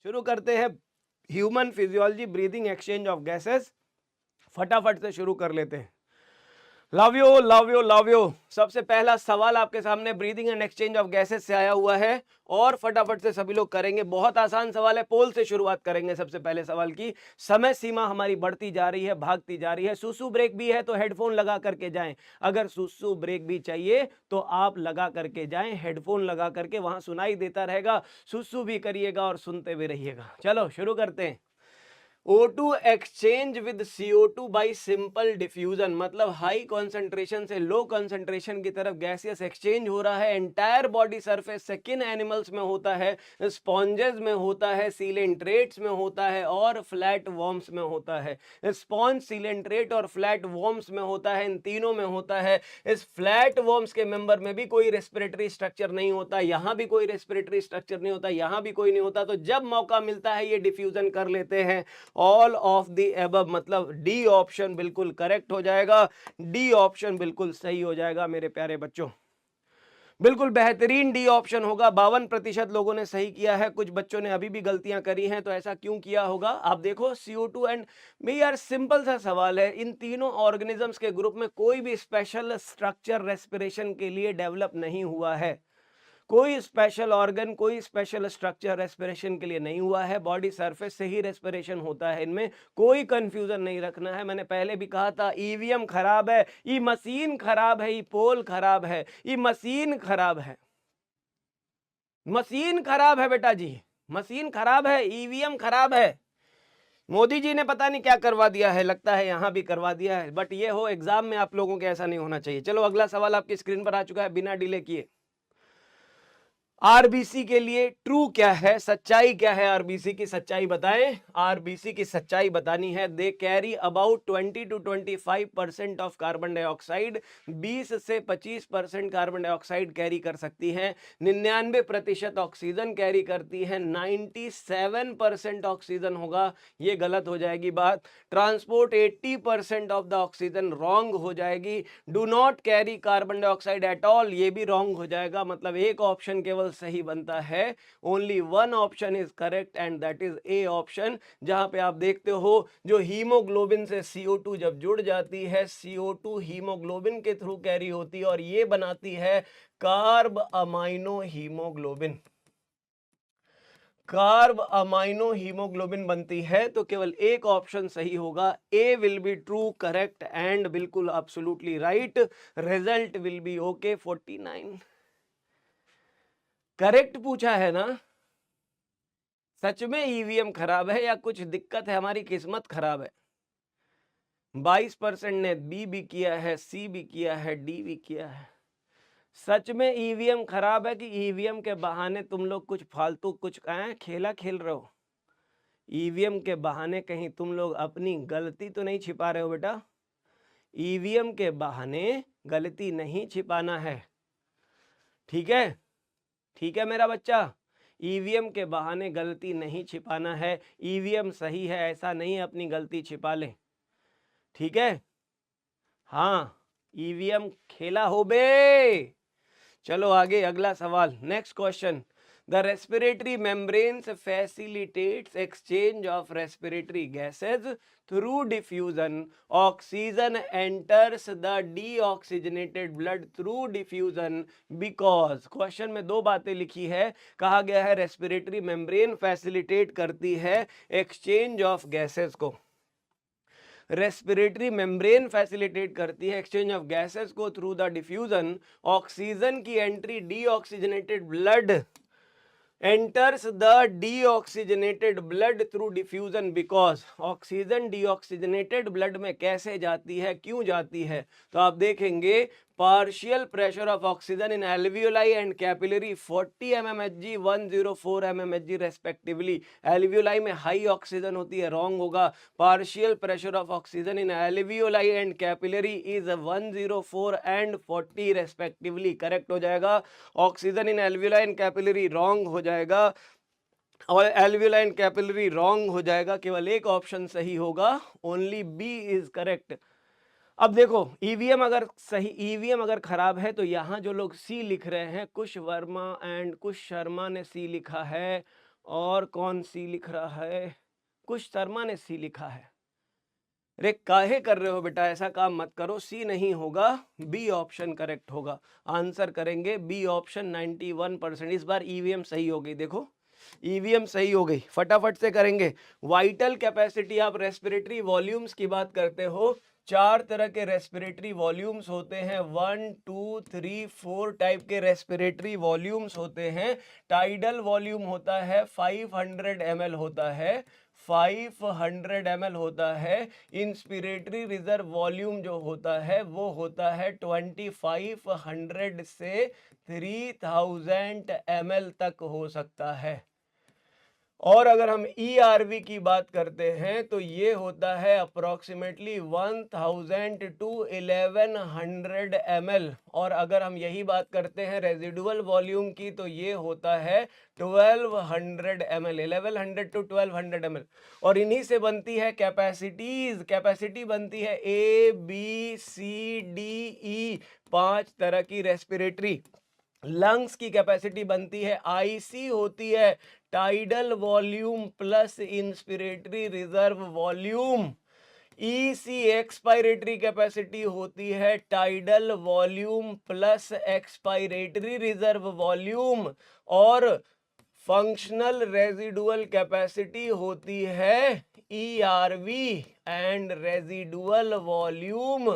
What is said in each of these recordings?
शुरू करते हैं human physiology breathing exchange of gases. फटाफट से शुरू कर लेते हैं। Love you love you love you. सबसे पहला सवाल आपके सामने breathing and exchange of gases से आया हुआ है और फटाफट से सभी लोग करेंगे। बहुत आसान सवाल है, पोल से शुरुआत करेंगे। सबसे पहले सवाल की समय सीमा हमारी बढ़ती जा रही है, भागती जा रही है। सुसु ब्रेक भी है तो हेडफोन लगा करके जाएं। अगर सुसु ब्रेक भी चाहिए तो आप लगा करके जाएं, हेडफोन लगा करके, वहां सुनाई देता रहेगा। सुसु भी करिएगा और सुनते भी रहिएगा। चलो शुरू करते हैं। O2 exchange with CO2 by simple diffusion, मतलब हाई कॉन्सेंट्रेशन से लो कॉन्सेंट्रेशन की तरफ गैसियस एक्सचेंज हो रहा है। एंटायर बॉडी सरफेस से किन एनिमल्स में होता है? स्पॉन्जेस में होता है, सीलेंट्रेट्स में होता है और फ्लैट वॉर्म्स में होता है। स्पॉन्ज, सीलेंट्रेट और फ्लैट वॉर्म्स में होता है, इन तीनों में होता है। इस फ्लैट वॉर्म्स के मेंबर में भी कोई रेस्पिरेटरी स्ट्रक्चर नहीं होता, यहां भी कोई रेस्पिरेटरी स्ट्रक्चर नहीं होता, यहां भी कोई नहीं होता। तो जब मौका मिलता है ये डिफ्यूजन कर लेते हैं। ऑल ऑफ द एबव, मतलब डी ऑप्शन बिल्कुल करेक्ट हो जाएगा। डी ऑप्शन बिल्कुल सही हो जाएगा मेरे प्यारे बच्चों, बिल्कुल बेहतरीन डी ऑप्शन होगा। 52% लोगों ने सही किया है। कुछ बच्चों ने अभी भी गलतियां करी हैं, तो ऐसा क्यों किया होगा आप देखो। CO2 एंड भाई यार सिंपल सा सवाल है, इन तीनों ऑर्गेनिजम्स के ग्रुप में कोई भी स्पेशल स्ट्रक्चर रेस्पिरेशन के लिए डेवलप नहीं हुआ है। कोई स्पेशल ऑर्गन, कोई स्पेशल स्ट्रक्चर रेस्पिरेशन के लिए नहीं हुआ है। बॉडी सरफेस से ही रेस्पिरेशन होता है। इनमें कोई कंफ्यूजन नहीं रखना है। मैंने पहले भी कहा था ईवीएम खराब है, ये मशीन खराब है, ये पोल खराब है, ये मशीन खराब है। मशीन खराब है बेटा जी, मशीन खराब है, ईवीएम खराब है। मोदी जी ने पता नहीं क्या करवा दिया है, लगता है यहां भी करवा दिया है। बट ये हो, एग्जाम में आप लोगों के ऐसा नहीं होना चाहिए। चलो अगला सवाल आपकी स्क्रीन पर आ चुका है, बिना डिले किए। आरबीसी के लिए ट्रू क्या है, सच्चाई क्या है? आरबीसी की सच्चाई बताएं। आरबीसी की सच्चाई बतानी है। They carry about 20 to 25% of carbon dioxide. 20 से 25% कार्बन डाइऑक्साइड कैरी कर सकती हैं। 99% ऑक्सीजन कैरी करती है। 97% ऑक्सीजन होगा, ये गलत हो जाएगी बात। Transport 80% of the oxygen, wrong हो जाएगी। Do not carry carbon dioxide at all, ये भी रॉन्ग हो जाएगा। मतलब एक ऑप्शन केवल सही बनता है। Only one option is correct and that is A option, जहां पे आप देखते हो जो हीमोग्लोबिन से CO2 जब जुड़ जाती है, CO2 हीमोग्लोबिन के थ्रू कैरी होती है और ये बनाती है carb amino haemoglobin. Carb amino haemoglobin बनती है। तो केवल एक ऑप्शन सही होगा, A will be true, correct and बिल्कुल absolutely right. Result will be okay. 49 correct पूछा है ना? सच में ईवीएम खराब है या कुछ दिक्कत है, हमारी किस्मत खराब है? 22% ने बी भी किया है, सी भी किया है, डी भी किया है। सच में ईवीएम खराब है कि ईवीएम के बहाने तुम लोग कुछ फालतू कुछ खेला खेल रहे हो? ईवीएम के बहाने कहीं तुम लोग अपनी गलती तो नहीं छिपा रहे हो बेटा? ईवीएम के बहाने गलती नहीं छिपाना है, ठीक है? ठीक है मेरा बच्चा, ईवीएम के बहाने गलती नहीं छिपाना है। ईवीएम सही है ऐसा नहीं अपनी गलती छिपा ले, ठीक है? हाँ, ईवीएम खेला हो बे। चलो आगे अगला सवाल, next question. The respiratory membranes facilitates exchange of respiratory gases through diffusion. Oxygen enters the deoxygenated blood through diffusion because, question में दो बातें लिखी है। कहा गया है रेस्पिरेटरी मेम्ब्रेन फैसिलिटेट करती है एक्सचेंज ऑफ गैसेस को। रेस्पिरेटरी मेम्ब्रेन फैसिलिटेट करती है एक्सचेंज ऑफ गैसेस को थ्रू द डिफ्यूजन। ऑक्सीजन की entry deoxygenated blood enters the deoxygenated blood through diffusion because, oxygen deoxygenated blood में कैसे जाती है, क्यों जाती है? तो आप देखेंगे partial pressure of oxygen in alveoli and capillary 40 mmHg 104 mmHg respectively. Alveoli में हाई ऑक्सीजन होती है, रॉन्ग होगा। Partial pressure of oxygen in alveoli and capillary is 104 and 40 respectively, correct हो जाएगा। Oxygen in alveoli and capillary wrong हो जाएगा और alveoli and capillary wrong हो जाएगा। केवल एक ऑप्शन सही होगा, ओनली बी इज करेक्ट। अब देखो ईवीएम अगर सही, ईवीएम अगर खराब है तो यहाँ जो लोग सी लिख रहे हैं, कुश वर्मा एंड कुश शर्मा ने सी लिखा है और कौन सी लिख रहा है? कुछ शर्मा ने सी लिखा है। अरे काहे कर रहे हो बेटा, ऐसा काम मत करो। सी नहीं होगा, बी ऑप्शन करेक्ट होगा। आंसर करेंगे बी ऑप्शन 91%। इस बार ईवीएम सही हो गई, देखो ईवीएम सही हो गई। फटाफट से करेंगे। वाइटल कैपेसिटी, आप रेस्पिरेटरी वॉल्यूम्स की बात करते हो। 4 तरह के रेस्पिरेटरी वॉल्यूम्स होते हैं, 1 2 3 4 टाइप के रेस्पिरेटरी वॉल्यूम्स होते हैं। टाइडल वॉल्यूम होता है 500 ml होता है, 500 ml होता है। इंस्पिरेटरी रिजर्व वॉल्यूम जो होता है वो होता है 2500 से 3000 ml तक हो सकता है। और अगर हम ERV की बात करते हैं तो ये होता है अप्रोक्सीमेटली 1000 टू 1100 ml। और अगर हम यही बात करते हैं रेजिडुअल वॉल्यूम की तो ये होता है 1200 ml, 1100 टू 1200 ml। और इन्हीं से बनती है कैपेसिटीज। कैपेसिटी बनती है ABCDE, 5 तरह की रेस्पिरेटरी। लंग्स की कैपेसिटी बनती है, IC होती है tidal volume plus inspiratory reserve volume. EC expiratory capacity होती है tidal volume plus expiratory reserve volume. और फंक्शनल रेजिडुअल कैपेसिटी होती है ERV and residual volume.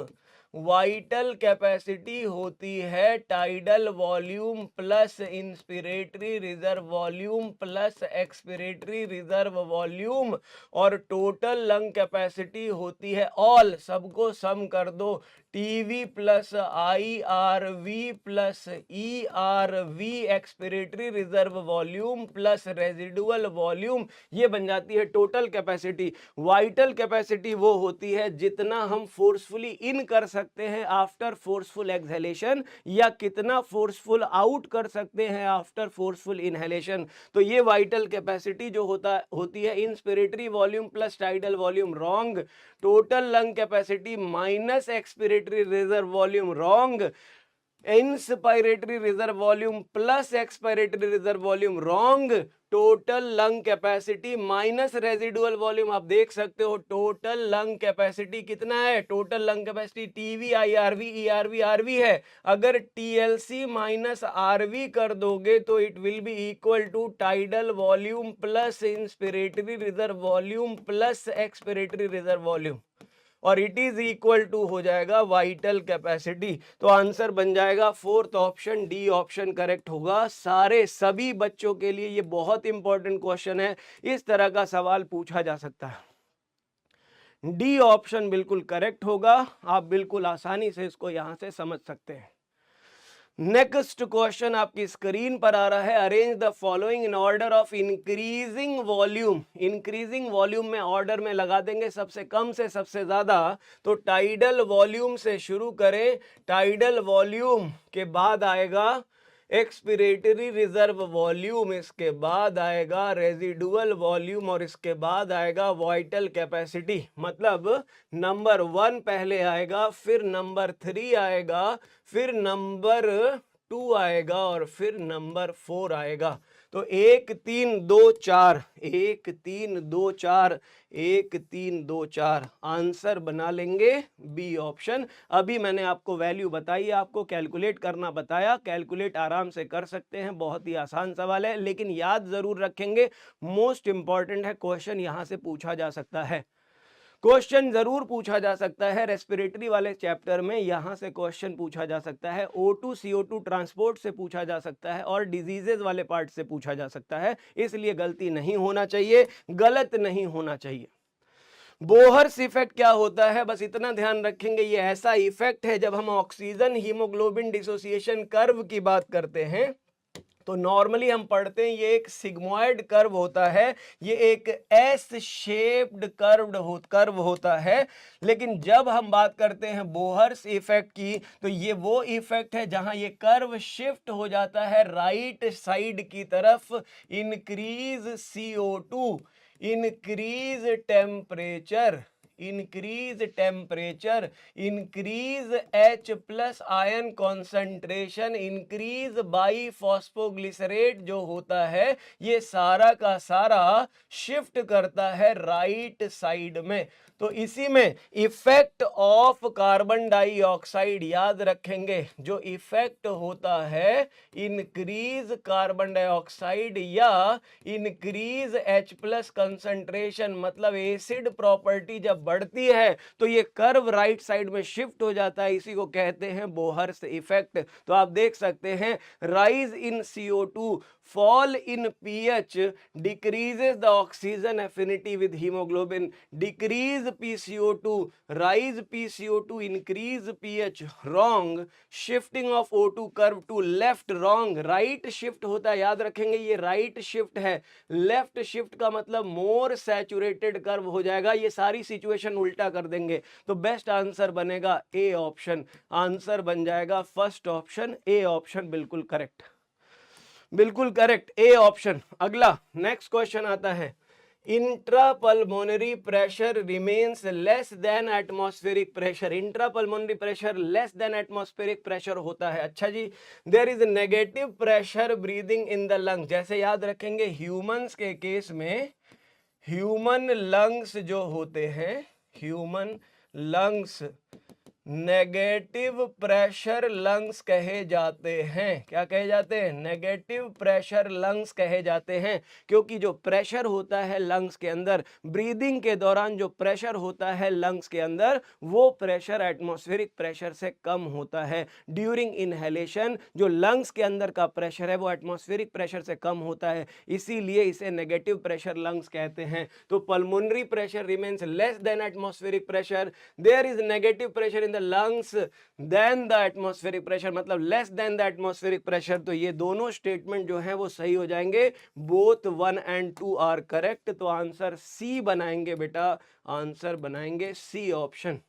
Vital capacity होती है tidal volume plus inspiratory reserve volume plus expiratory reserve volume. और total lung capacity होती है, ऑल सबको सम कर दो, TV plus IRV plus ERV expiratory reserve volume plus residual volume, ये बन जाती है टोटल कैपेसिटी। वाइटल कैपेसिटी वो होती है जितना हम फोर्सफुली इन कर सकते हैं आफ्टर फोर्सफुल एक्सहेलेशन, या कितना फोर्सफुल आउट कर सकते हैं आफ्टर फोर्सफुल इनहेलेशन। तो ये वाइटल कैपेसिटी जो होती है inspiratory volume plus tidal volume, wrong. Total lung capacity minus expiratory reserve volume, wrong. Inspiratory reserve volume plus expiratory reserve volume, wrong. Total lung capacity minus residual volume, आप देख सकते हो total lung capacity कितना है। Total lung capacity TV IRV ERV RV है। अगर TLC minus RV कर दोगे तो it will be equal to tidal volume plus inspiratory reserve volume plus expiratory reserve volume, और इट इज इक्वल टू हो जाएगा वाइटल कैपेसिटी। तो answer बन जाएगा fourth option, D option correct होगा। सारे सभी बच्चों के लिए ये बहुत इंपॉर्टेंट क्वेश्चन है, इस तरह का सवाल पूछा जा सकता है। डी ऑप्शन बिल्कुल करेक्ट होगा, आप बिल्कुल आसानी से इसको यहां से समझ सकते हैं। नेक्स्ट क्वेश्चन आपकी स्क्रीन पर आ रहा है, arrange the following in order of increasing volume. Increasing volume में ऑर्डर में लगा देंगे सबसे कम से सबसे ज्यादा, तो टाइडल वॉल्यूम से शुरू करें। टाइडल वॉल्यूम के बाद आएगा एक्सपिरेटरी रिजर्व वॉल्यूम, इसके बाद आएगा रेजिडुअल वॉल्यूम, और इसके बाद आएगा वाइटल कैपेसिटी। मतलब नंबर 1 पहले आएगा, फिर नंबर 3 आएगा, फिर नंबर 2 आएगा, और फिर नंबर 4 आएगा। तो 1 3 2 4, 1 3 2 4, 1 3 2 4, आंसर बना लेंगे बी ऑप्शन। अभी मैंने आपको वैल्यू बताई, आपको कैलकुलेट करना बताया, कैलकुलेट आराम से कर सकते हैं, बहुत ही आसान सवाल है। लेकिन याद जरूर रखेंगे, मोस्ट इंपॉर्टेंट है, क्वेश्चन यहां से पूछा जा सकता है, क्वेश्चन जरूर पूछा जा सकता है। रेस्पिरेटरी वाले चैप्टर में यहां से क्वेश्चन पूछा जा सकता है, O2 CO2 ट्रांसपोर्ट से पूछा जा सकता है, और डिजीजेज वाले पार्ट से पूछा जा सकता है। इसलिए गलती नहीं होना चाहिए, गलत नहीं होना चाहिए। बोहर्स इफेक्ट क्या होता है, बस इतना ध्यान रखेंगे, ये ऐसा इफेक्ट है जब हम ऑक्सीजन हीमोग्लोबिन डिसोसिएशन कर्व की बात करते हैं तो नॉर्मली हम पढ़ते हैं ये एक सिग्मोइड कर्व होता है, ये एक एस शेप्ड कर्व होता है। लेकिन जब हम बात करते हैं बोहर्स इफेक्ट की तो ये वो इफेक्ट है जहां ये कर्व शिफ्ट हो जाता है राइट साइड की तरफ। Increase CO2, increase temperature, increase temperature, increase H plus ion concentration, increase by phosphoglycerate जो होता है, ये सारा का सारा शिफ्ट करता है राइट साइड में। तो इसी में इफेक्ट ऑफ कार्बन डाइऑक्साइड याद रखेंगे, जो इफेक्ट होता है इंक्रीज कार्बन डाइऑक्साइड या इंक्रीज H प्लस कंसंट्रेशन, मतलब एसिड प्रॉपर्टी जब बढ़ती है तो ये कर्व राइट साइड में शिफ्ट हो जाता है, इसी को कहते हैं बोहर्स इफेक्ट। तो आप देख सकते हैं rise in CO2, fall in pH decreases the oxygen affinity with hemoglobin, decrease PCO2, rise PCO2, increase pH, wrong, shifting of O2 curve to left, wrong, right shift होता है, याद रखेंगे ये right shift है, left shift का मतलब more saturated curve हो जाएगा, ये सारी सिचुएशन उल्टा कर देंगे। तो बेस्ट आंसर बनेगा ए ऑप्शन, आंसर बन जाएगा फर्स्ट ऑप्शन, ए ऑप्शन बिल्कुल करेक्ट, बिल्कुल करेक्ट, ए ऑप्शन। अगला नेक्स्ट क्वेश्चन आता है, intrapulmonary pressure remains less than atmospheric pressure, intrapulmonary pressure less than atmospheric pressure होता है। अच्छा जी, there is negative pressure breathing in the lungs, जैसे याद रखेंगे ह्यूमंस के केस में ह्यूमन लंग्स जो होते हैं, human lungs negative pressure lungs कहे जाते हैं। क्या कहे जाते हैं? नेगेटिव प्रेशर लंग्स कहे जाते हैं, क्योंकि जो प्रेशर होता है लंग्स के अंदर, ब्रीदिंग के दौरान जो प्रेशर होता है लंग्स के अंदर, वो प्रेशर एटमॉस्फेरिक प्रेशर से कम होता है। ड्यूरिंग इनहेलेशन जो लंग्स के अंदर का प्रेशर है वो एटमॉस्फेरिक प्रेशर से कम होता है, इसीलिए इसे नेगेटिव प्रेशर लंग्स कहते हैं। तो pulmonary pressure remains less than atmospheric pressure, there is negative pressure in the lungs than the atmospheric pressure, मतलब less than the atmospheric pressure. तो ये दोनों स्टेटमेंट जो है वो सही हो जाएंगे, बोथ 1 and 2 आर करेक्ट। तो आंसर सी बनाएंगे बेटा, आंसर बनाएंगे सी ऑप्शन।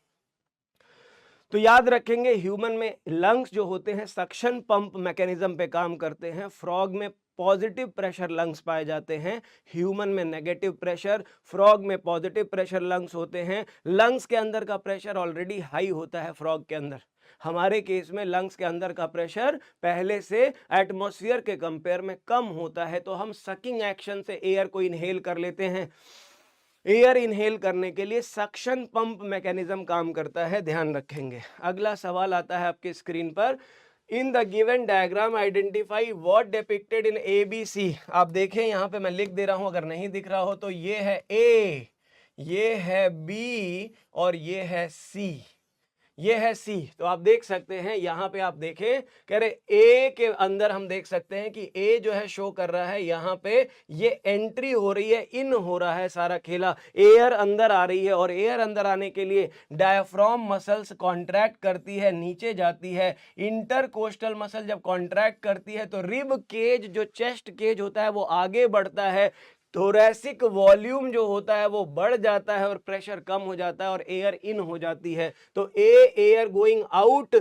तो याद रखेंगे ह्यूमन में लंग्स जो होते हैं सक्शन पंप मैकेनिज्म पे काम करते हैं। फ्रॉग में पॉजिटिव प्रेशर लंग्स पाए जाते हैं, ह्यूमन में नेगेटिव प्रेशर, फ्रॉग में पॉजिटिव प्रेशर लंग्स होते हैं। लंग्स के अंदर का प्रेशर ऑलरेडी हाई होता है फ्रॉग के अंदर, हमारे केस में लंग्स के अंदर का प्रेशर पहले से एटमॉस्फेयर के कंपेयर में कम होता है। तो हम सकिंग एक्शन से एयर को इनहेल कर लेते हैं, एयर इनहेल करने के लिए सक्शन पंप मैकेनिज्म काम करता है, ध्यान रखेंगे। अगला सवाल आता है आपके स्क्रीन पर, in the given diagram identify what depicted in ABC। आप देखें यहाँ पे मैं लिख दे रहा हूं, अगर नहीं दिख रहा हो तो ये है A, ये है B और ये है C, ये है C। तो आप देख सकते हैं यहाँ पे, आप देखें कह रहे A के अंदर हम देख सकते हैं कि A जो है शो कर रहा है यहाँ पे, ये एंट्री हो रही है, इन हो रहा है सारा खेला, एयर अंदर आ रही है और एयर अंदर आने के लिए डायफ्राम मसल्स कॉन्ट्रैक्ट करती है, नीचे जाती है। इंटरकोस्टल मसल जब कॉन्ट्रैक्ट करती है तो रिब केज जो चेस्ट केज होता है वो आगे बढ़ता है, थोरैसिक वॉल्यूम जो होता है वो बढ़ जाता है और प्रेशर कम हो जाता है और एयर इन हो जाती है। तो air going out,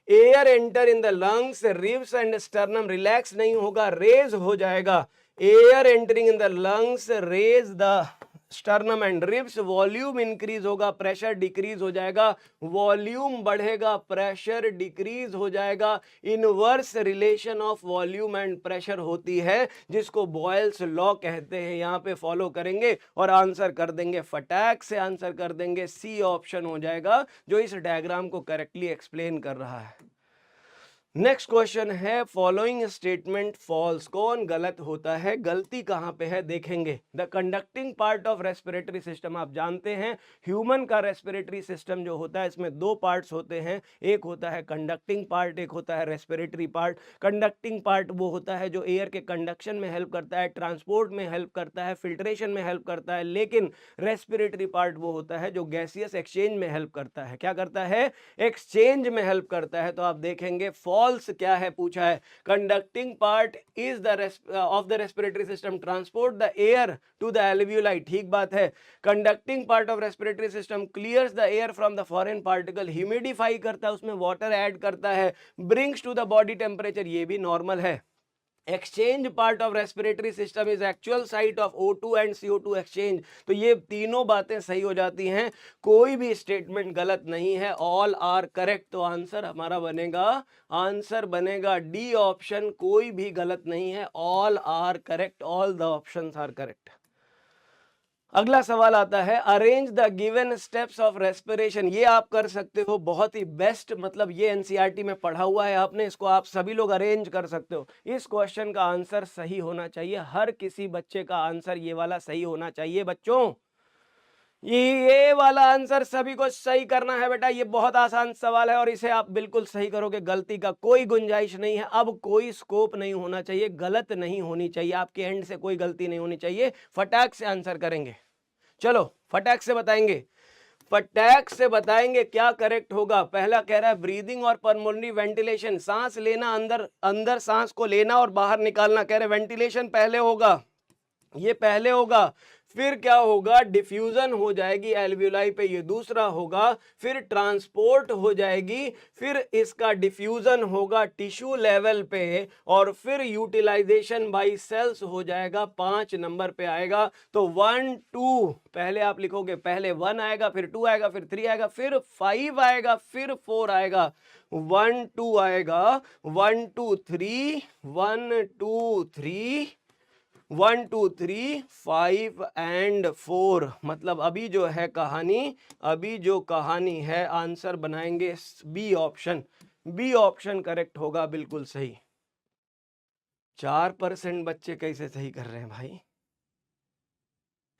air enter in the lungs, ribs and sternum relax नहीं होगा, रेज हो जाएगा। Air entering in the lungs, raise the sternum and ribs, volume increase होगा, प्रेशर डिक्रीज हो जाएगा, वॉल्यूम बढ़ेगा, प्रेशर डिक्रीज हो जाएगा। Inverse relation of volume and pressure होती है, जिसको बॉयल्स लॉ कहते हैं। यहाँ पे फॉलो करेंगे और आंसर कर देंगे, फटाक से आंसर कर देंगे, सी ऑप्शन हो जाएगा, जो इस डायग्राम को करेक्टली एक्सप्लेन कर रहा है। नेक्स्ट क्वेश्चन है, फॉलोइंग स्टेटमेंट फॉल्स, कौन गलत होता है, गलती कहां पे है देखेंगे। The conducting part of respiratory system, आप जानते हैं ह्यूमन का रेस्पिरेटरी सिस्टम जो होता है इसमें दो पार्ट्स होते हैं, एक होता है कंडक्टिंग पार्ट, एक होता है रेस्पिरेटरी पार्ट। कंडक्टिंग पार्ट वो होता है जो एयर के कंडक्शन में हेल्प करता है, ट्रांसपोर्ट में हेल्प करता है, फिल्ट्रेशन में हेल्प करता है। लेकिन रेस्पिरेटरी पार्ट वो होता है जो गैसियस एक्सचेंज में हेल्प करता है। क्या करता है? एक्सचेंज में हेल्प करता है। तो आप देखेंगे फॉल्स क्या है, पूछा है conducting part is the of the respiratory system transport the air to the alveoli, ठीक बात है। Conducting part of respiratory system clears the air from the foreign particle, humidify करता है, उसमें वाटर ऐड करता है, brings to the body temperature, ये भी नॉर्मल है। Exchange part of respiratory system is actual site of O2 and CO2 exchange. तो ये तीनों बातें सही हो जाती हैं, कोई भी स्टेटमेंट गलत नहीं है, ऑल आर करेक्ट। तो आंसर हमारा बनेगा डी ऑप्शन, कोई भी गलत नहीं है, all are correct, all the options are correct. अगला सवाल आता है, arrange the given steps of respiration. ये आप कर सकते हो, बहुत ही बेस्ट, मतलब ये एनसीईआरटी में पढ़ा हुआ है आपने, इसको आप सभी लोग अरेंज कर सकते हो। इस क्वेश्चन का आंसर सही होना चाहिए, हर किसी बच्चे का आंसर ये वाला सही होना चाहिए बच्चों। ये वाला आंसर सभी को सही करना है बेटा, ये बहुत आसान सवाल है और इसे आप बिल्कुल सही करोगे, गलती का कोई गुंजाइश नहीं है। अब कोई स्कोप नहीं होना चाहिए, गलत नहीं होनी चाहिए, आपके एंड से कोई गलती नहीं होनी चाहिए, फटाक से आंसर करेंगे। चलो फटाक से बताएंगे क्या करेक्ट होगा। पहला कह रहा है ब्रीदिंग और पल्मोनरी वेंटिलेशन, सांस लेना, अंदर सांस को लेना और बाहर निकालना, कह रहे वेंटिलेशन पहले होगा, ये पहले होगा। फिर क्या होगा, डिफ्यूजन हो जाएगी एल्वियोलाई पे, ये दूसरा होगा। फिर ट्रांसपोर्ट हो जाएगी, फिर इसका डिफ्यूजन होगा टिश्यू लेवल पे, और फिर यूटिलाइजेशन बाय सेल्स हो जाएगा, 5 नंबर पे आएगा। तो 1 2 पहले आप लिखोगे, पहले 1 आएगा, फिर 2 आएगा, फिर 3 आएगा, फिर 5 आएगा, फिर 4 आएगा, 1 2 आएगा, 1 2 3 1 2 3 1 2 3 5 एंड 4। मतलब अभी जो कहानी है, आंसर बनाएंगे बी ऑप्शन करेक्ट होगा, बिल्कुल सही। 4% बच्चे कैसे सही कर रहे हैं भाई,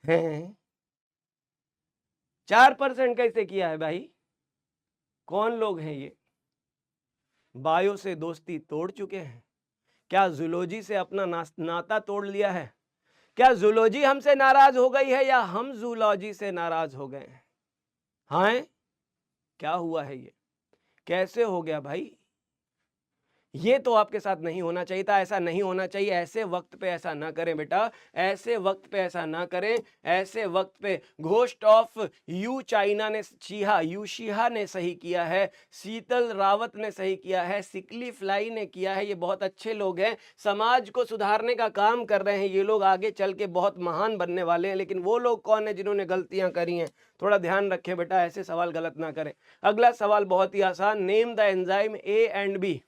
हैं 4% कैसे किया है भाई, कौन लोग हैं ये, बायो से दोस्ती तोड़ चुके हैं क्या, जूलॉजी से अपना नाता तोड़ लिया है क्या, जूलॉजी हमसे नाराज हो गई है या हम जूलॉजी से नाराज हो गए हैं, हाँ क्या हुआ है, ये कैसे हो गया भाई, ये तो आपके साथ नहीं होना चाहिए था, ऐसा नहीं होना चाहिए, ऐसे वक्त पे ऐसा ना करें बेटा, ऐसे वक्त पे ऐसा ना करें, ऐसे वक्त पे। घोस्ट ऑफ यूशिहा ने सही किया है, शीतल रावत ने सही किया है, सिकली फ्लाई ने किया है, ये बहुत अच्छे लोग हैं, समाज को सुधारने का काम कर रहे हैं ये लोग, आगे चल के बहुत महान बनने वाले हैं। लेकिन वो लोग कौन है जिन्होंने गलतियां करी हैं, थोड़ा ध्यान रखें बेटा, ऐसे सवाल गलत ना करें। अगला सवाल बहुत ही आसान, name the enzyme A and B.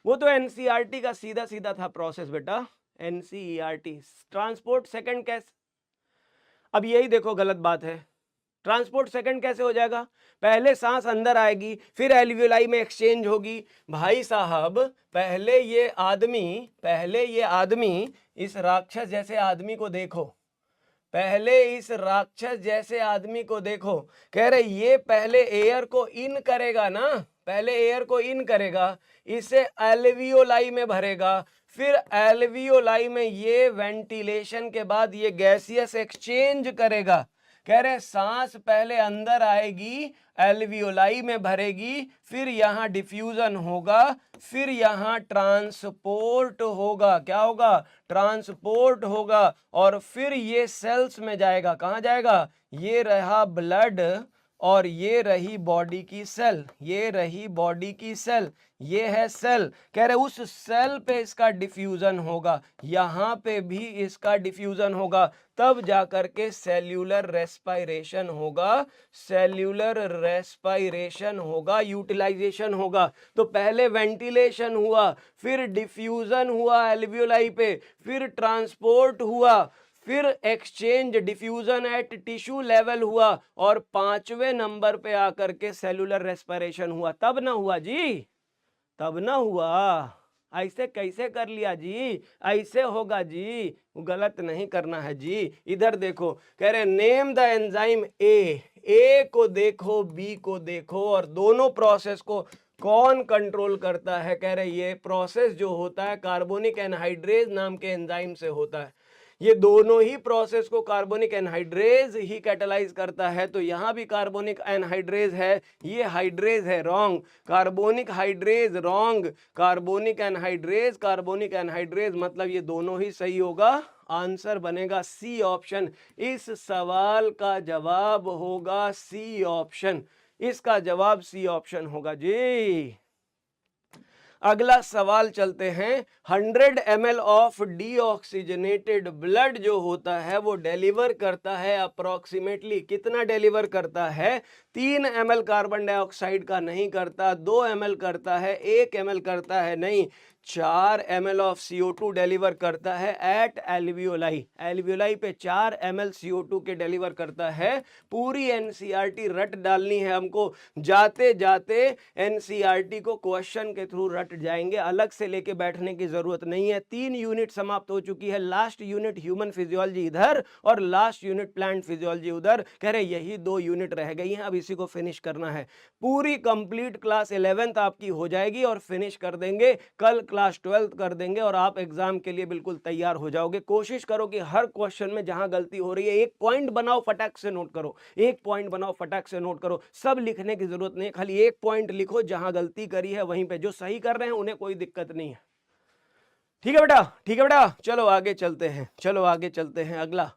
वो तो एनसीईआरटी का सीधा सीधा था प्रोसेस बेटा, एनसीईआरटी। ट्रांसपोर्ट सेकंड कैसे, अब यही देखो गलत बात है, ट्रांसपोर्ट सेकंड कैसे हो जाएगा, पहले सांस अंदर आएगी, फिर एल्वियोलाई में एक्सचेंज होगी। भाई साहब पहले ये आदमी इस राक्षस जैसे आदमी को देखो, पहले इस राक्षस जैसे आदमी को देखो, कह रहे ये पहले एयर को इन करेगा ना, पहले एयर को इन करेगा, इसे एल्वियोलाई में भरेगा, फिर एल्वियोलाई में ये वेंटिलेशन के बाद ये गैसियस एक्सचेंज करेगा। कह रहे सांस पहले अंदर आएगी, एल्वियोलाई में भरेगी, फिर यहाँ डिफ्यूजन होगा, फिर यहाँ ट्रांसपोर्ट होगा, क्या होगा, ट्रांसपोर्ट होगा, और फिर ये सेल्स में जाएगा, कहाँ जाएगा, ये रहा ब्लड और ये रही बॉडी की सेल, ये रही बॉडी की सेल, ये है सेल। कह रहे उस सेल पे इसका डिफ्यूजन होगा, यहाँ पे भी इसका डिफ्यूजन होगा, तब जाकर के सेल्यूलर रेस्पायरेशन होगा, सेल्यूलर रेस्पायरेशन होगा, यूटिलाइजेशन होगा। तो पहले वेंटिलेशन हुआ, फिर डिफ्यूजन हुआ एल्वियोलाई पे, फिर ट्रांसपोर्ट हुआ, फिर exchange diffusion at tissue level हुआ, और 5वें नंबर पे आकर के सेलुलर रेस्पिरेशन हुआ। तब ना हुआ जी, तब ना हुआ, ऐसे कैसे कर लिया जी, ऐसे होगा जी, गलत नहीं करना है जी। इधर देखो, कह रहे नेम द एंजाइम ए को देखो, बी को देखो, और दोनों प्रोसेस को कौन कंट्रोल करता है। कह रहे ये प्रोसेस जो होता है कार्बोनिक एनहाइड्रेज नाम के एंजाइम से होता है, ये दोनों ही प्रोसेस को कार्बोनिक एनहाइड्रेज ही कैटालाइज करता है। तो यहाँ भी कार्बोनिक एनहाइड्रेज है, ये हाइड्रेज है, wrong, carbonic hydrase wrong, carbonic anhydrase, मतलब ये दोनों ही सही होगा। आंसर बनेगा सी ऑप्शन, इस सवाल का जवाब होगा सी ऑप्शन, इसका जवाब सी ऑप्शन होगा जी। अगला सवाल चलते हैं। 100 ml ऑफ डीऑक्सीजनेटेड ब्लड जो होता है वो डिलीवर करता है अप्रोक्सीमेटली कितना डिलीवर करता है? 3 ml कार्बन डाइऑक्साइड का नहीं करता, 2 ml करता है, 1 ml करता है, नहीं 4 ml ऑफ CO2 डिलीवर करता है एट एल्वियोलाई। एल्वियोलाई पे 4 ml CO2 के डिलीवर करता है। पूरी एनसीईआरटी रट डालनी है हमको, जाते जाते एनसीईआरटी को क्वेश्चन के थ्रू रट जाएंगे, अलग से लेके बैठने की जरूरत नहीं है। 3 यूनिट समाप्त हो चुकी है, लास्ट यूनिट ह्यूमन फिजियोलॉजी इधर और लास्ट यूनिट प्लांट फिजियोलॉजी उधर। कह रहे यही 2 यूनिट रह गई हैं, अब इसी को फिनिश करना है। पूरी कंप्लीट क्लास 11th आपकी हो जाएगी और फिनिश कर देंगे, कल क्लास 12th कर देंगे और आप एग्जाम के लिए बिल्कुल तैयार हो जाओगे। कोशिश करो कि हर क्वेश्चन में जहां गलती हो रही है एक पॉइंट बनाओ, फटाक से नोट करो, एक पॉइंट बनाओ, फटाक से नोट करो। सब लिखने की जरूरत नहीं, खाली एक पॉइंट लिखो, जहां गलती करी है वहीं पे, जो सही कर रहे हैं उन्हें कोई दिक्कत नहीं है। ठीक है बेटा, ठीक है बेटा, चलो आगे चलते हैं, चलो आगे चलते हैं। अगला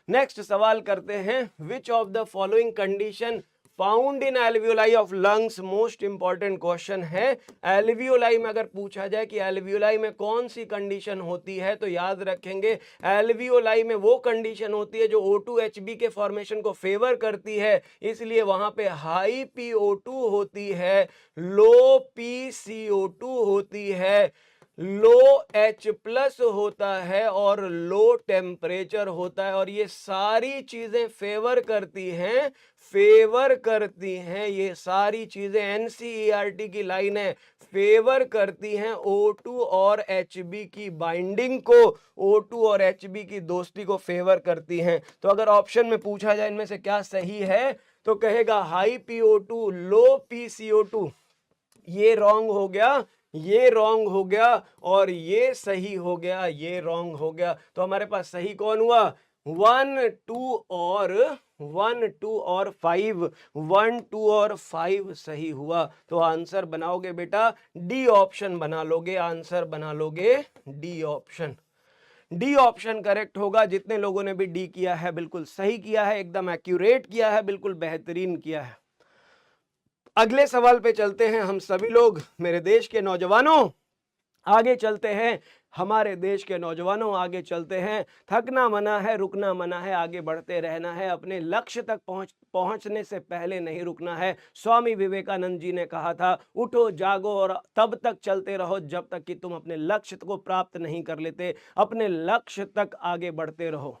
नेक्स्ट सवाल करते हैं। Which of the following condition found in alveoli of lungs? Most important question है। एल्वियोलाई में अगर पूछा जाए कि एल्वियोलाई में कौन सी कंडीशन होती है, तो याद रखेंगे एल्वियोलाई में वो कंडीशन होती है जो O2HB के फॉर्मेशन को फेवर करती है, इसलिए वहां पे हाई PO2 होती है, लो PCO2 होती है, लो H+ होता है और लो टेम्परेचर होता है। और ये सारी चीजें फेवर करती हैं, फेवर करती हैं, ये सारी चीजें एनसीईआरटी की लाइन है, फेवर करती हैं O2 और HB की बाइंडिंग को, O2 और HB की दोस्ती को फेवर करती हैं। तो अगर ऑप्शन में पूछा जाए इनमें से क्या सही है, तो कहेगा हाई PO2 लो PCO2। ये रॉन्ग हो गया, ये रॉन्ग हो गया और ये सही हो गया, ये रॉन्ग हो गया। तो हमारे पास सही कौन हुआ? 1, 2 और 1, 2 और 5, 1, 2 और 5 सही हुआ। तो आंसर बनाओगे बेटा डी ऑप्शन बना लोगे, आंसर बना लोगे D option. D option correct होगा। जितने लोगों ने भी डी किया है बिल्कुल सही किया है, एकदम एक्यूरेट किया है, बिल्कुल बेहतरीन किया है। अगले सवाल पे चलते हैं हम सभी लोग। मेरे देश के नौजवानों आगे चलते हैं, हमारे देश के नौजवानों आगे चलते हैं। थकना मना है, रुकना मना है, आगे बढ़ते रहना है, अपने लक्ष्य तक पहुंचने से पहले नहीं रुकना है। स्वामी विवेकानंद जी ने कहा था, उठो जागो और तब तक चलते रहो जब तक कि तुम अपने लक्ष्य को प्राप्त नहीं कर लेते। अपने लक्ष्य तक आगे बढ़ते रहो,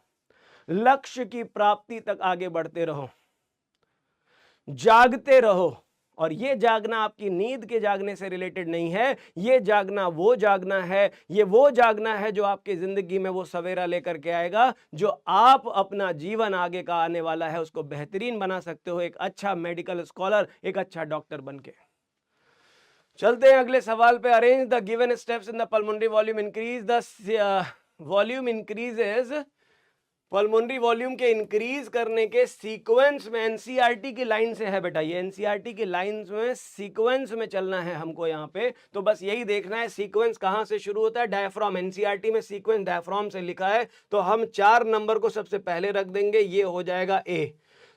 लक्ष्य की प्राप्ति तक आगे बढ़ते रहो, जागते रहो। और ये जागना आपकी नींद के जागने से रिलेटेड नहीं है, ये जागना वो जागना है, ये वो जागना है जो आपकी जिंदगी में वो सवेरा लेकर के आएगा, जो आप अपना जीवन आगे का आने वाला है उसको बेहतरीन बना सकते हो, एक अच्छा मेडिकल स्कॉलर, एक अच्छा डॉक्टर बनके। चलते हैं अगले सवाल पे। Arrange the given steps in the pulmonary volume increase, the volume increases. Pulmonary volume के इंक्रीज करने के सीक्वेंस में, एनसीईआरटी की लाइन से है बेटा, ये एनसीईआरटी की लाइन में सीक्वेंस में चलना है हमको यहाँ पे। तो बस यही देखना है सीक्वेंस कहाँ से शुरू होता है, डायफ्राम। एनसीईआरटी में सीक्वेंस डायफ्राम से लिखा है, तो हम 4 नंबर को सबसे पहले रख देंगे, ये हो जाएगा ए।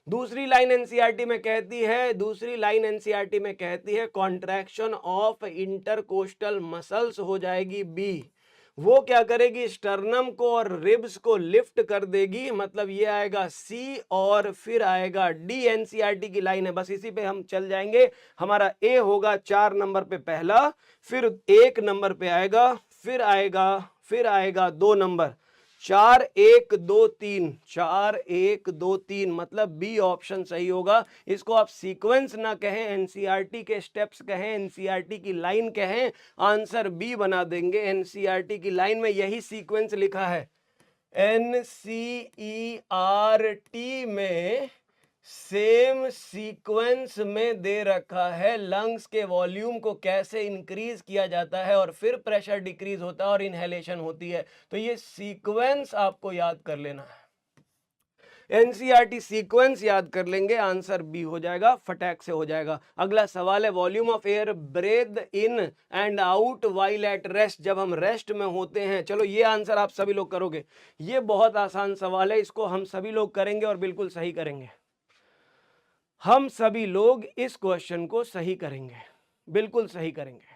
दूसरी लाइन एनसीईआरटी में कहती है, दूसरी लाइन एनसीईआरटी में कहती है कॉन्ट्रैक्शन ऑफ इंटरकोस्टल मसल्स, हो जाएगी बी। वो क्या करेगी, स्टर्नम को और रिब्स को लिफ्ट कर देगी, मतलब ये आएगा सी और फिर आएगा डी। एनसीईआरटी की लाइन है, बस इसी पे हम चल जाएंगे। हमारा ए होगा 4 नंबर पे पहला, फिर 1 नंबर पे आएगा, फिर आएगा 2 नंबर, 4 1 2 3, 4 1 2 3, मतलब बी ऑप्शन सही होगा। इसको आप सीक्वेंस ना कहें, एनसीईआरटी के स्टेप्स कहें, एनसीईआरटी की लाइन कहें, आंसर बी बना देंगे। एनसीईआरटी की लाइन में यही सीक्वेंस लिखा है। एनसीईआरटी में सेम सीक्वेंस में दे रखा है लंग्स के वॉल्यूम को कैसे इंक्रीज किया जाता है और फिर प्रेशर डिक्रीज होता है और इनहेलेशन होती है। तो ये सीक्वेंस आपको याद कर लेना है, एनसीईआरटी सीक्वेंस याद कर लेंगे, आंसर बी हो जाएगा, फटाक से हो जाएगा। अगला सवाल है volume of air breath in and out while at rest, जब हम रेस्ट में होते हैं। चलो ये आंसर आप सभी लोग करोगे, ये बहुत आसान सवाल है, इसको हम सभी लोग करेंगे और बिल्कुल सही करेंगे। हम सभी लोग इस क्वेश्चन को सही करेंगे, बिल्कुल सही करेंगे।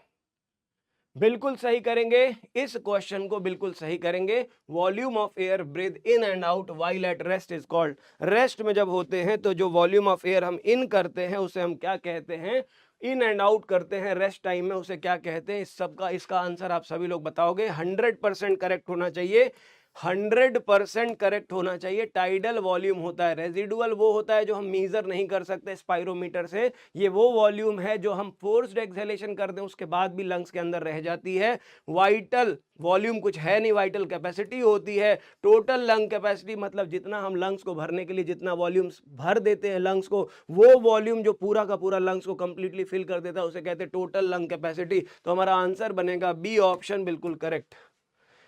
बिल्कुल सही करेंगे, इस क्वेश्चन को बिल्कुल सही करेंगे। Volume of air breathe in and out while at rest is called. Rest में जब होते हैं तो जो वॉल्यूम ऑफ एयर हम इन करते हैं उसे हम क्या कहते हैं, इन एंड आउट करते हैं रेस्ट टाइम में, उसे क्या कहते हैं। इस सब का इसका आंसर आप सभी लोग बताओगे। 100% करेक्ट होना चाहिए, 100% करेक्ट होना चाहिए। टाइडल वॉल्यूम होता है, रेजिडुअल वो होता है जो हम मेजर नहीं कर सकते स्पाइरोमीटर से। ये वो वॉल्यूम है जो हम फोर्स्ड एक्सहेलेशन कर दें उसके बाद भी लंग्स के अंदर रह जाती है। वाइटल वॉल्यूम कुछ है नहीं, वाइटल कैपेसिटी होती है। टोटल लंग कैपेसिटी मतलब जितना हम लंग्स को भरने के लिए जितना वॉल्यूम भर देते हैं लंग्स को, वो वॉल्यूम जो पूरा का पूरा लंग्स को कंप्लीटली फिल कर देता है उसे कहते हैं टोटल लंग कैपेसिटी। तो हमारा आंसर बनेगा बी ऑप्शन, बिल्कुल करेक्ट।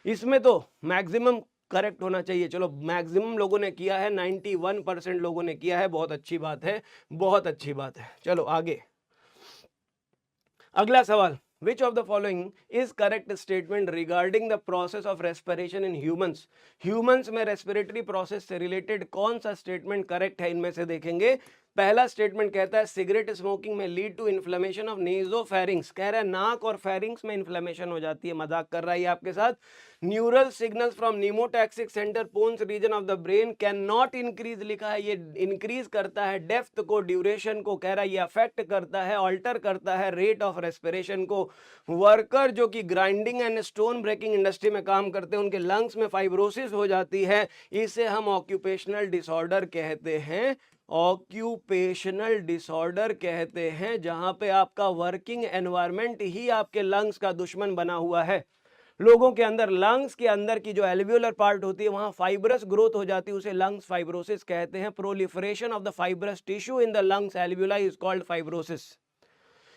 इसमें तो मैक्सिमम करेक्ट होना चाहिए। चलो मैक्सिमम लोगों ने किया है, 91% लोगों ने किया है, बहुत अच्छी बात है, बहुत अच्छी बात है। चलो आगे, अगला सवाल। Which of the following is correct statement regarding the process of respiration in humans? Humans में रेस्पिरेटरी प्रोसेस से रिलेटेड कौन सा स्टेटमेंट करेक्ट है, इनमें से देखेंगे। पहला स्टेटमेंट कहता है सिगरेट स्मोकिंग में lead to inflammation of nasopharynx, कह रहा है नाक और फेरिंग्स में इन्फ्लेमेशन हो जाती है, मजाक कर रहा है आपके साथ। Neural signals from pneumotaxic centre pons region of the brain can not increase, लिखा है ये इंक्रीज करता है डेप्थ को, ड्यूरेशन को, कह रहा है ये अफेक्ट करता है, ऑल्टर करता है रेट ऑफ रेस्पिरेशन को। वर्कर जो कि grinding and stone breaking industry में काम करते हैं उनके लंग्स में फाइब्रोसिस हो जाती है, इसे हम ऑक्यूपेशनल डिसऑर्डर कहते हैं। ऑक्यूपेशनल डिसऑर्डर कहते हैं जहां पे आपका वर्किंग एनवायरनमेंट ही आपके लंग्स का दुश्मन बना हुआ है। लोगों के अंदर लंग्स के अंदर की जो एल्वियोलर पार्ट होती है वहां फाइब्रस ग्रोथ हो जाती है, उसे लंग्स फाइब्रोसिस कहते हैं। Proliferation of the fibrous tissue in the lungs alveoli is called fibrosis.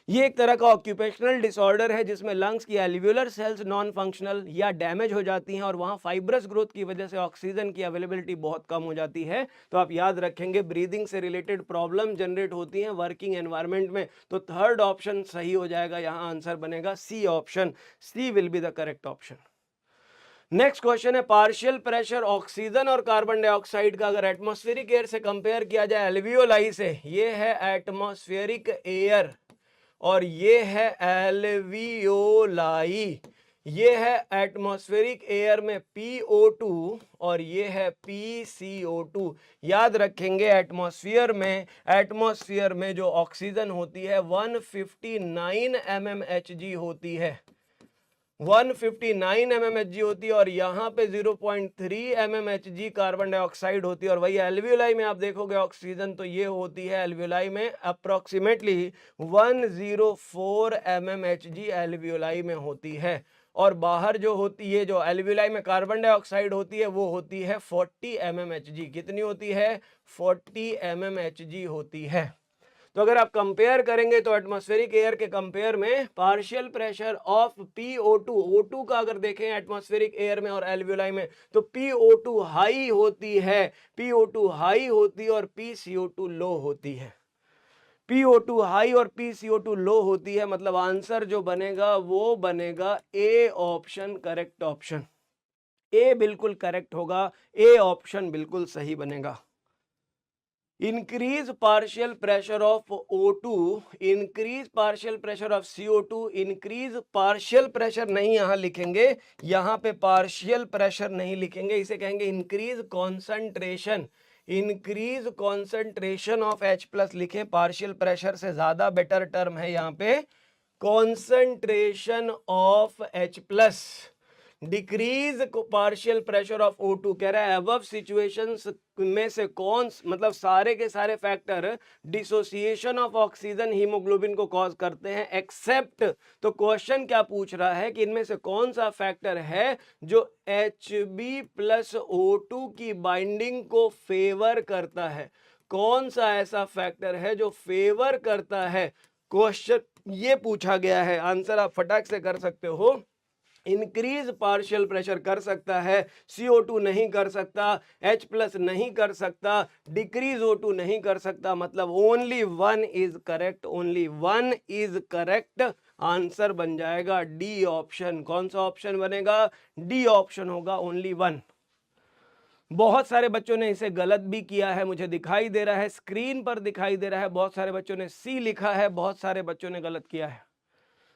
ये एक तरह का ऑक्यूपेशनल डिसऑर्डर है जिसमें लंग्स की एल्वियोलर सेल्स नॉन फंक्शनल या डैमेज हो जाती हैं और वहां फाइब्रस ग्रोथ की वजह से ऑक्सीजन की अवेलेबिलिटी बहुत कम हो जाती है। तो आप याद रखेंगे ब्रीदिंग से रिलेटेड प्रॉब्लम जनरेट होती हैं वर्किंग एनवायरनमेंट में। तो थर्ड ऑप्शन सही हो जाएगा, यहां आंसर बनेगा C option, C will be the correct option. Next question है पार्शियल प्रेशर ऑक्सीजन और कार्बन डाइऑक्साइड का अगर एटमॉस्फेरिक एयर से कंपेयर किया जाए एल्वियोलाई से, ये है एटमॉस्फेरिक एयर और ये है एल्वियोलाई। ये है एटमॉस्फेरिक एयर में PO2 और ये है PCO2। याद रखेंगे एटमॉस्फेयर में जो ऑक्सीजन होती है 159 mmHg होती है, 159 mmHg होती है और यहाँ पे 0.3 mmHg कार्बन डाइऑक्साइड होती है। और वही एल्वियोलाई में आप देखोगे ऑक्सीजन तो ये होती है एल्वियोलाई में अप्रोक्सीमेटली 104 mmHg एल्वियोलाई में होती है। और बाहर जो होती है, जो एल्वियोलाई में कार्बन डाइऑक्साइड होती है वो होती है 40 mmHg। कितनी होती है? 40 mmHg होती है। तो अगर आप कंपेयर करेंगे तो एटमॉस्फेरिक एयर के कंपेयर में partial pressure of PO2, O2 का अगर देखें एटमॉस्फेरिक एयर में और एल्वियोलाई में तो PO2 हाई होती है, PO2 हाई होती है और PCO2 लो होती है। PO2 हाई और PCO2 लो होती है, मतलब आंसर जो बनेगा वो बनेगा ए ऑप्शन, करेक्ट ऑप्शन। ए बिल्कुल करेक्ट होगा, ए ऑप्शन बिल्कुल सही बनेगा। Increase partial pressure of O2, increase partial pressure of CO2, increase partial pressure नहीं यहां लिखेंगे, यहां पे पार्शियल प्रेशर नहीं लिखेंगे, इसे कहेंगे increase concentration. Increase concentration of H+ लिखें, पार्शियल प्रेशर से ज्यादा बेटर टर्म है यहाँ पे concentration of H+। Decrease partial pressure of O2, कह रहा है अबव सिचुएशंस में से कौन, मतलब सारे के सारे factor dissociation of oxygen haemoglobin को कॉज करते हैं एक्सेप्ट। तो क्वेश्चन क्या पूछ रहा है कि इनमें से कौन सा फैक्टर है जो Hb+O2 की बाइंडिंग को फेवर करता है, कौन सा ऐसा फैक्टर है जो फेवर करता है। क्वेश्चन ये पूछा गया है, आंसर आप फटाक से कर सकते हो। इंक्रीज पार्शियल प्रेशर कर सकता है, CO2 नहीं कर सकता, H+ नहीं कर सकता, डिक्रीज O2 नहीं कर सकता, मतलब only one is correct, only one is correct. Answer बन जाएगा डी ऑप्शन। कौन सा ऑप्शन बनेगा? डी ऑप्शन होगा, ओनली वन। बहुत सारे बच्चों ने इसे गलत भी किया है, मुझे दिखाई दे रहा है, स्क्रीन पर दिखाई दे रहा है। बहुत सारे बच्चों ने सी लिखा है, बहुत सारे बच्चों ने गलत किया है।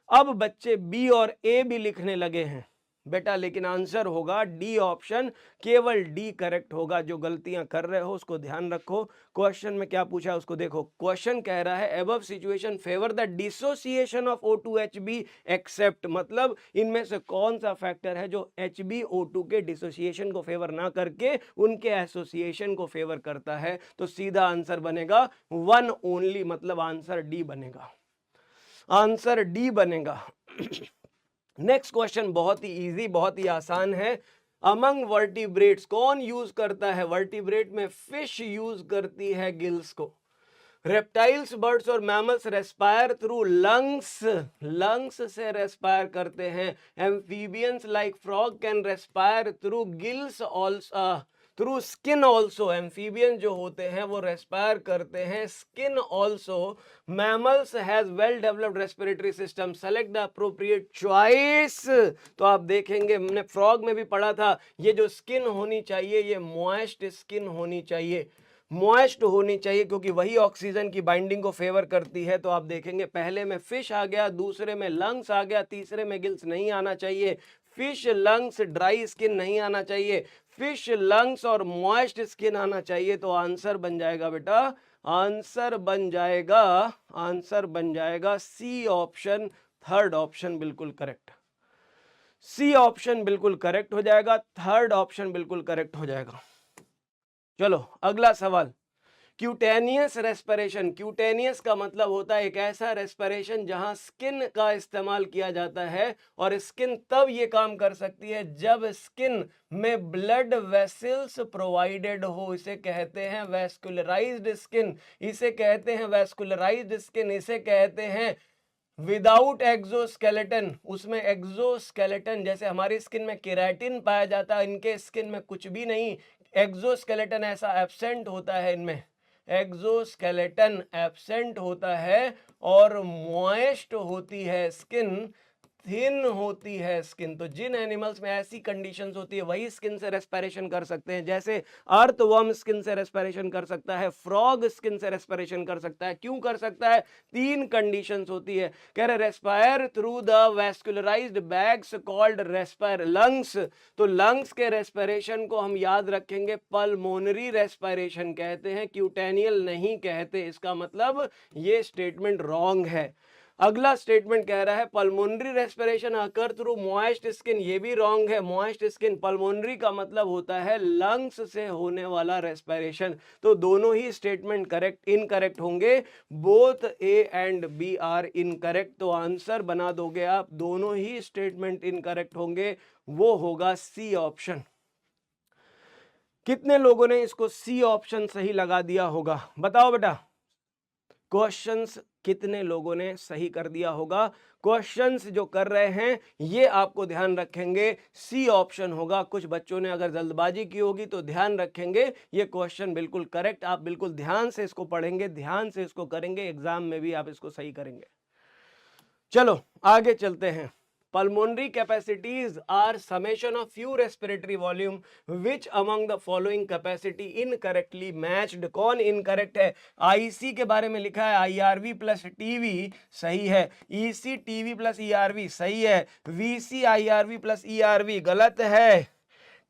अब बच्चे बी और ए भी लिखने लगे हैं बेटा, लेकिन आंसर होगा डी ऑप्शन, केवल डी करेक्ट होगा। जो गलतियां कर रहे हो उसको ध्यान रखो। क्वेश्चन में क्या पूछा है उसको देखो। क्वेश्चन कह रहा है above situation favour the dissociation of O2Hb except, मतलब इनमें से कौन सा फैक्टर है जो HbO2 के डिसोसिएशन को फेवर ना करके उनके एसोसिएशन को फेवर करता है। तो सीधा आंसर बनेगा वन ओनली, मतलब आंसर डी बनेगा, आंसर डी बनेगा। नेक्स्ट क्वेश्चन बहुत ही इजी, बहुत ही आसान है। अमंग वर्टिब्रेट्स कौन यूज करता है? वर्टिब्रेट में फिश यूज करती है गिल्स को। रेप्टाइल्स, बर्ड्स और mammals respire through lungs, lungs से रेस्पायर करते हैं। Amphibians like frog can respire through gills also, through skin also. Amphibian जो होते हैं वो रेस्पायर करते हैं skin also. Mammals has well developed respiratory system, select the appropriate choice. तो आप देखेंगे, हमने फ्रॉग में भी पढ़ा था, ये जो स्किन होनी चाहिए ये मॉइस्ट स्किन होनी चाहिए, मॉइस्ट होनी चाहिए, क्योंकि वही ऑक्सीजन की बाइंडिंग को फेवर करती है। तो आप देखेंगे पहले में फिश आ गया, दूसरे में लंग्स आ गया, तीसरे में गिल्स नहीं आना चाहिए। फिश, लंग्स, ड्राई स्किन नहीं आना चाहिए, फिश, लंग्स और मॉइस्ट स्किन आना चाहिए। तो आंसर बन जाएगा बेटा, आंसर बन जाएगा, आंसर बन जाएगा सी ऑप्शन, थर्ड ऑप्शन बिल्कुल करेक्ट। सी ऑप्शन बिल्कुल करेक्ट हो जाएगा, थर्ड ऑप्शन बिल्कुल करेक्ट हो जाएगा। चलो अगला सवाल, क्यूटेनियस रेस्पिरेशन। क्यूटेनियस का मतलब होता है एक ऐसा रेस्पिरेशन जहां स्किन का इस्तेमाल किया जाता है, और स्किन तब ये काम कर सकती है जब स्किन में ब्लड वेसल्स प्रोवाइडेड हो। इसे कहते हैं वैस्कुलराइज्ड स्किन, इसे कहते हैं वैस्कुलराइज्ड स्किन, इसे कहते हैं विदाउट एक्सोस्केलेटन। उसमें एक्सोस्केलेटन, जैसे हमारी स्किन में केराटिन पाया जाता है, इनके स्किन में कुछ भी नहीं, एक्सोस्केलेटन ऐसा एब्सेंट होता है इनमें, एक्सोस्केलेटन एब्सेंट होता है, और मॉइस्ट होती है स्किन, थिन होती है स्किन। तो जिन एनिमल्स में ऐसी कंडीशंस होती है वही स्किन से रेस्पिरेशन कर सकते हैं। जैसे अर्थवर्म स्किन से रेस्पिरेशन कर सकता है, फ्रॉग स्किन से रेस्पिरेशन कर सकता है। क्यों कर सकता है? तीन कंडीशंस होती है। कह रहे respire through the vascularised bags called respire lungs. तो लंग्स के रेस्पिरेशन को हम याद रखेंगे पल्मोनरी रेस्पिरेशन कहते हैं, क्यूटेनियल नहीं कहते। इसका मतलब ये स्टेटमेंट रॉन्ग है। अगला स्टेटमेंट कह रहा है पल्मोनरी रेस्पिरेशन अकर थ्रू मॉइस्ट स्किन, ये भी रॉन्ग है। मॉइस्ट स्किन, पल्मोनरी का मतलब होता है लंग्स से होने वाला रेस्पिरेशन। तो दोनों ही स्टेटमेंट करेक्ट इनकरेक्ट होंगे, both A and B are incorrect. तो आंसर बना दोगे आप, दोनों ही स्टेटमेंट इनकरेक्ट होंगे, वो होगा सी ऑप्शन। कितने लोगों ने इसको सी ऑप्शन सही लगा दिया होगा? बताओ बेटा, क्वेश्चंस कितने लोगों ने सही कर दिया होगा? क्वेश्चंस जो कर रहे हैं ये आपको ध्यान रखेंगे, सी ऑप्शन होगा। कुछ बच्चों ने अगर जल्दबाजी की होगी तो ध्यान रखेंगे ये क्वेश्चन बिल्कुल करेक्ट। आप बिल्कुल ध्यान से इसको पढ़ेंगे, ध्यान से इसको करेंगे, एग्जाम में भी आप इसको सही करेंगे। चलो आगे चलते हैं। Pulmonary capacities are summation of few respiratory volume, which among the following capacity incorrectly matched? कौन इनकरेक्ट है? IC के बारे में लिखा है IRV प्लस TV, सही है। EC TV प्लस ERV, सही है। VC IRV प्लस ERV, गलत है।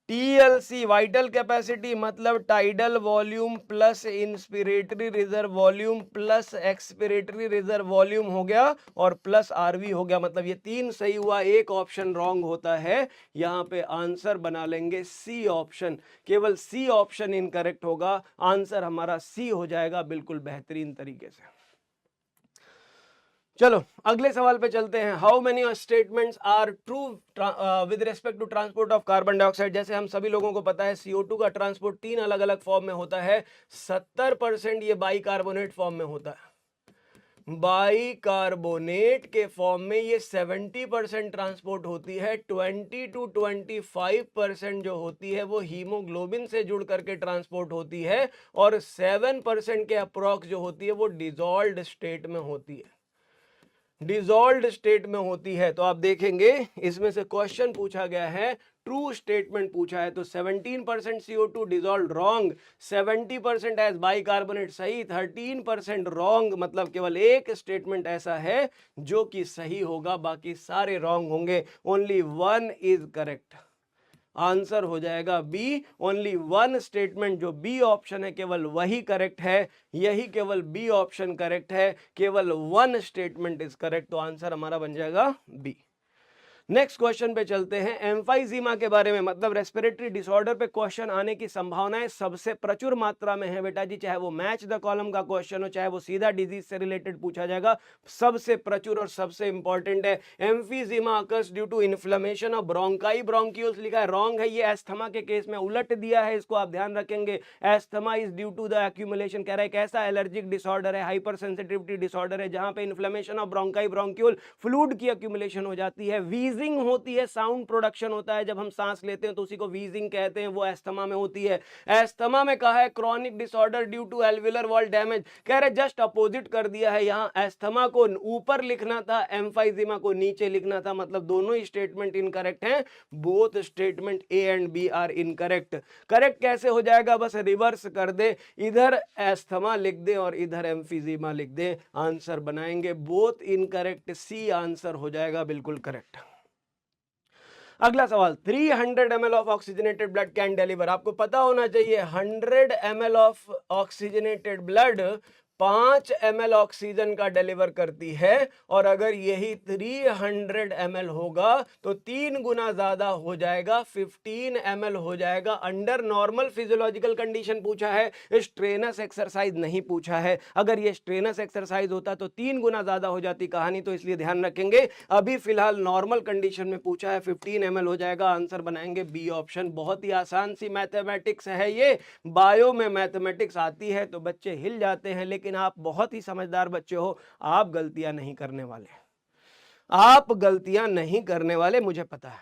TLC वाइटल कैपेसिटी मतलब tidal volume plus inspiratory reserve volume plus expiratory reserve volume हो गया, और प्लस RV हो गया, मतलब ये तीन सही हुआ, एक ऑप्शन रॉन्ग होता है। यहाँ पे आंसर बना लेंगे सी ऑप्शन, केवल सी ऑप्शन इनकरेक्ट होगा, आंसर हमारा सी हो जाएगा बिल्कुल बेहतरीन तरीके से। चलो अगले सवाल पे चलते हैं। How many statements are true with respect to transport of carbon dioxide? जैसे हम सभी लोगों को पता है CO2 का ट्रांसपोर्ट तीन अलग अलग फॉर्म में होता है। 70% ये बाइकार्बोनेट फॉर्म में होता है। बाइकार्बोनेट के फॉर्म में ये 70% ट्रांसपोर्ट होती है। 20 to 25% जो होती है वो हीमोग्लोबिन से जुड़ करके ट्रांसपोर्ट होती है, और 7% के अप्रॉक्स जो होती है वो डिसॉल्व्ड स्टेट में होती है, डिसॉल्व्ड स्टेट में होती है। तो आप देखेंगे इसमें से क्वेश्चन पूछा गया है ट्रू स्टेटमेंट पूछा है तो 17% CO2 dissolve wrong, 70% as bicarbonate सही, 13% रॉन्ग, मतलब केवल एक स्टेटमेंट ऐसा है जो कि सही होगा, बाकी सारे रॉन्ग होंगे। Only one is correct, answer हो जाएगा बी। ओनली वन स्टेटमेंट जो बी ऑप्शन है केवल वही करेक्ट है, यही केवल बी ऑप्शन करेक्ट है, केवल वन स्टेटमेंट इज करेक्ट, तो आंसर हमारा बन जाएगा बी। नेक्स्ट क्वेश्चन पे चलते हैं। एम्फाइजीमा के बारे में, मतलब रेस्पिरेटरी डिसऑर्डर पे क्वेश्चन आने की संभावनाएं सबसे प्रचुर मात्रा में है बेटा जी, चाहे वो मैच द कॉलम का क्वेश्चन हो, चाहे वो सीधा डिजीज से रिलेटेड पूछा जाएगा, सबसे प्रचुर और सबसे इंपॉर्टेंट है। Emphysema occurs due to inflammation of bronchi bronchioles लिखा है, रॉन्ग है, ये एस्थमा के केस में उलट दिया है, इसको आप ध्यान रखेंगे। Asthma is due to the accumulation, कह रहा है एक ऐसा एलर्जिक डिसऑर्डर है, हाइपर सेंसिटिविटी डिसऑर्डर है, जहां पे inflammation of bronchi bronchiole, fluid की एक्यूमुलेशन हो जाती है, वीजिंग होती है, साउंड प्रोडक्शन होता है, जब हम सांस लेते हैं तो उसी को वीजिंग कहते हैं, वो एस्थमा में होती है। एस्थमा में कहा है chronic disorder due to alveolar wall damage, कह रहे जस्ट अपोजिट कर दिया है, यहां एस्थमा को ऊपर लिखना था, एम्फाइजीमा को नीचे लिखना था, मतलब दोनों ही स्टेटमेंट इनकरेक्ट हैं, both statement A and B are incorrect. Correct कैसे हो जाएगा, बस रिवर्स कर दे, इधर एस्थमा लिख दे और इधर एम्फीजीमा लिख दे, आंसर बनाएंगे बोथ इनकरेक्ट, सी आंसर हो जाएगा बिल्कुल करेक्ट। अगला सवाल, 300 ml of oxygenated blood can deliver, आपको पता होना चाहिए 100 ml of oxygenated blood 5 ml oxygen का डिलीवर करती है, और अगर यही 300 ml होगा तो 3 गुना ज्यादा हो जाएगा, 15 ml हो जाएगा। अंडर नॉर्मल फिजियोलॉजिकल कंडीशन पूछा है, स्ट्रेनस एक्सरसाइज नहीं पूछा है। अगर ये स्ट्रेनस एक्सरसाइज होता तो 3 गुना ज्यादा हो जाती कहानी, तो इसलिए ध्यान रखेंगे। अभी फिलहाल नॉर्मल कंडीशन में पूछा है, 15 ml हो जाएगा, आंसर बनाएंगे बी ऑप्शन। बहुत ही आसान सी मैथमेटिक्स है ये, बायो में मैथमेटिक्स आती है तो बच्चे हिल जाते हैं, लेकिन आप बहुत ही समझदार बच्चे हो, आप गलतियां नहीं करने वाले, आप गलतियां नहीं करने वाले, मुझे पता है।